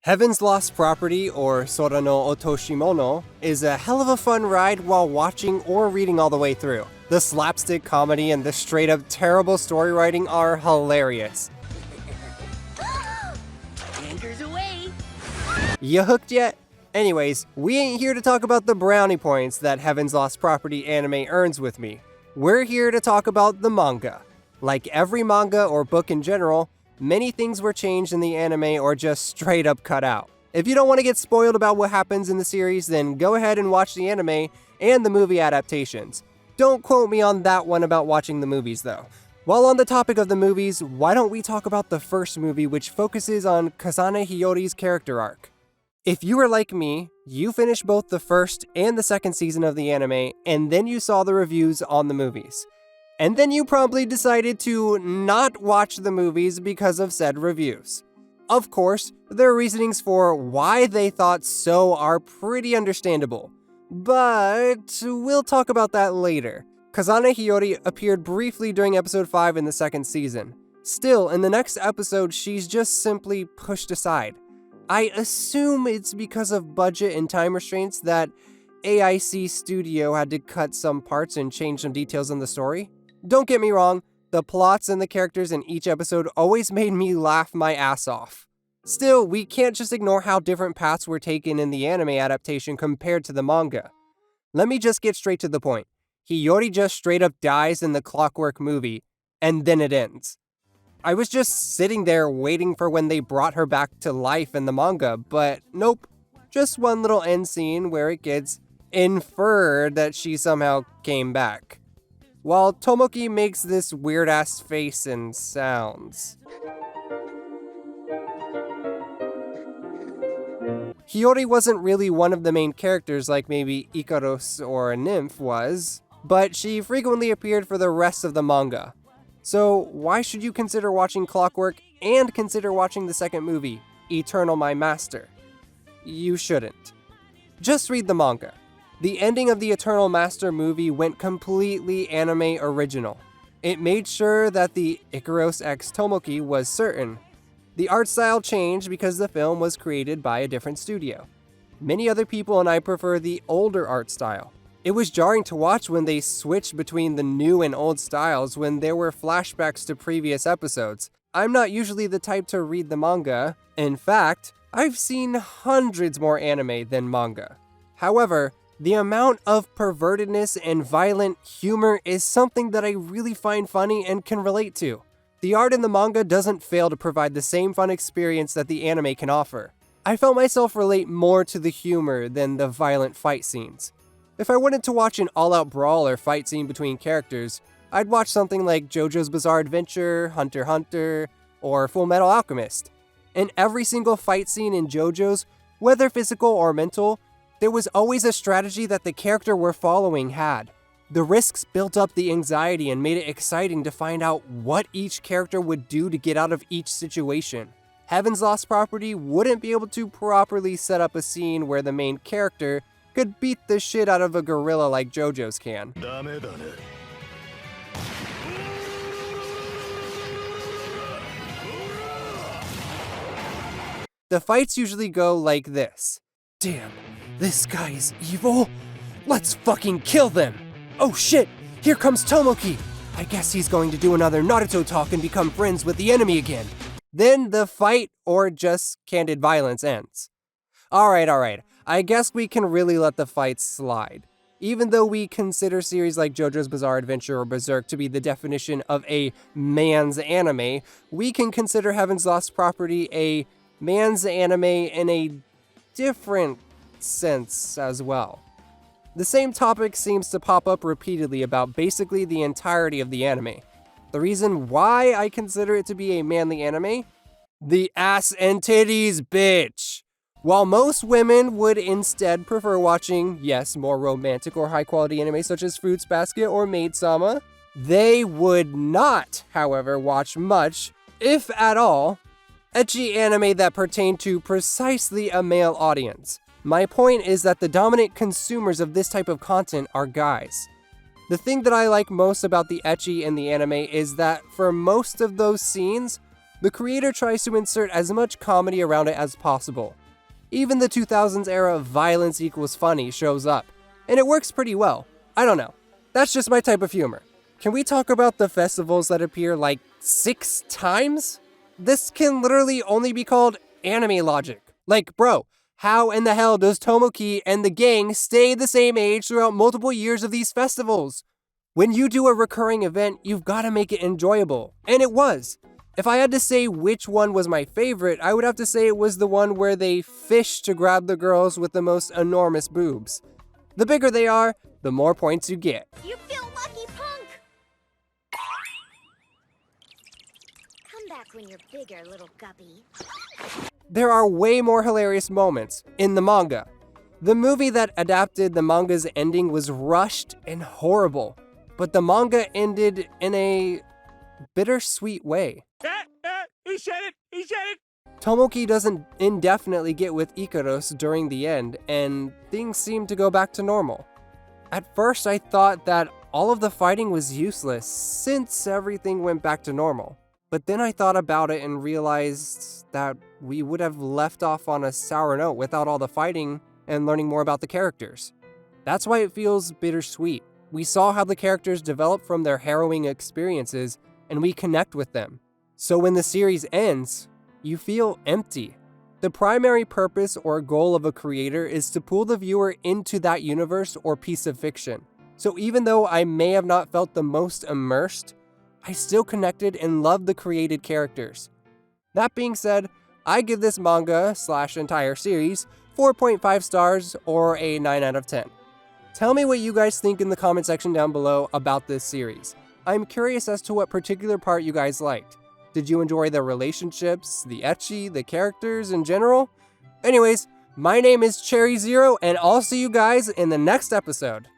Heaven's Lost Property, or Sora no Otoshimono, is a hell of a fun ride while watching or reading all the way through. The slapstick comedy and the straight up terrible story writing are hilarious. Anchors away! You hooked yet? Anyways, we ain't here to talk about the brownie points that Heaven's Lost Property anime earns with me. We're here to talk about the manga. Like every manga or book in general, many things were changed in the anime or just straight up cut out. If you don't want to get spoiled about what happens in the series, then go ahead and watch the anime and the movie adaptations. Don't quote me on that one about watching the movies though. While on the topic of the movies, why don't we talk about the first movie, which focuses on Kazane Hiyori's character arc. If you were like me, you finished both the first and the second season of the anime, and then you saw the reviews on the movies. And then you probably decided to not watch the movies because of said reviews. Of course, their reasonings for why they thought so are pretty understandable, but we'll talk about that later. Kazane Hiyori appeared briefly during episode 5 in the second season. Still, in the next episode, she's just simply pushed aside. I assume it's because of budget and time restraints that AIC Studio had to cut some parts and change some details in the story. Don't get me wrong, the plots and the characters in each episode always made me laugh my ass off. Still, we can't just ignore how different paths were taken in the anime adaptation compared to the manga. Let me just get straight to the point. Hiyori just straight up dies in the Clockwork movie, and then it ends. I was just sitting there waiting for when they brought her back to life in the manga, but nope. Just one little end scene where it gets inferred that she somehow came back, while Tomoki makes this weird-ass face and sounds. Hiyori wasn't really one of the main characters like maybe Ikaros or Nymph was, but she frequently appeared for the rest of the manga. So why should you consider watching Clockwork and consider watching the second movie, Eternal My Master? You shouldn't. Just read the manga. The ending of the Eternal Master movie went completely anime original. It made sure that the Ikaros X Tomoki was certain. The art style changed because the film was created by a different studio. Many other people and I prefer the older art style. It was jarring to watch when they switched between the new and old styles when there were flashbacks to previous episodes. I'm not usually the type to read the manga. In fact, I've seen hundreds more anime than manga. However, the amount of pervertedness and violent humor is something that I really find funny and can relate to. The art in the manga doesn't fail to provide the same fun experience that the anime can offer. I felt myself relate more to the humor than the violent fight scenes. If I wanted to watch an all-out brawl or fight scene between characters, I'd watch something like JoJo's Bizarre Adventure, Hunter x Hunter, or Full Metal Alchemist. In every single fight scene in JoJo's, whether physical or mental, there was always a strategy that the character we're following had. The risks built up the anxiety and made it exciting to find out what each character would do to get out of each situation. Heaven's Lost Property wouldn't be able to properly set up a scene where the main character could beat the shit out of a gorilla like JoJo's can. The fights usually go like this. Damn, this guy is evil? Let's fucking kill them! Oh shit, here comes Tomoki! I guess he's going to do another Naruto talk and become friends with the enemy again. Then the fight, or just candid violence, ends. Alright, I guess we can really let the fights slide. Even though we consider series like JoJo's Bizarre Adventure or Berserk to be the definition of a man's anime, we can consider Heaven's Lost Property a man's anime in a different sense as well. The same topic seems to pop up repeatedly about basically the entirety of the anime. The reason why I consider it to be a manly anime? The ass and titties, bitch! While most women would instead prefer watching, yes, more romantic or high-quality anime such as Fruits Basket or Maid-sama, they would not, however, watch much, if at all, ecchi anime that pertain to precisely a male audience. My point is that the dominant consumers of this type of content are guys. The thing that I like most about the ecchi in the anime is that for most of those scenes, The creator tries to insert as much comedy around it as possible. Even the 2000s era violence equals funny shows up, and it works pretty well. I don't know. That's just my type of humor. Can we talk about the festivals that appear like 6 times? This can literally only be called anime logic. Like, bro, how in the hell does Tomoki and the gang stay the same age throughout multiple years of these festivals? When you do a recurring event, you've got to make it enjoyable. And it was. If I had to say which one was my favorite, I would have to say it was the one where they fish to grab the girls with the most enormous boobs. The bigger they are, the more points you get. You feel lucky, punk! Come back when you're bigger, little guppy. There are way more hilarious moments in the manga. The movie that adapted the manga's ending was rushed and horrible, but the manga ended in a bittersweet way. He said it! He said it! Tomoki doesn't indefinitely get with Ikaros during the end, and things seem to go back to normal. At first, I thought that all of the fighting was useless since everything went back to normal. But then I thought about it and realized that we would have left off on a sour note without all the fighting and learning more about the characters. That's why it feels bittersweet. We saw how the characters develop from their harrowing experiences, and we connect with them. So when the series ends, you feel empty. The primary purpose or goal of a creator is to pull the viewer into that universe or piece of fiction. So even though I may have not felt the most immersed, I still connected and loved the created characters. That being said, I give this manga/entire series 4.5 stars or a 9 out of 10. Tell me what you guys think in the comment section down below about this series. I'm curious as to what particular part you guys liked. Did you enjoy the relationships, the ecchi, the characters in general? Anyways, my name is CherryZero, and I'll see you guys in the next episode.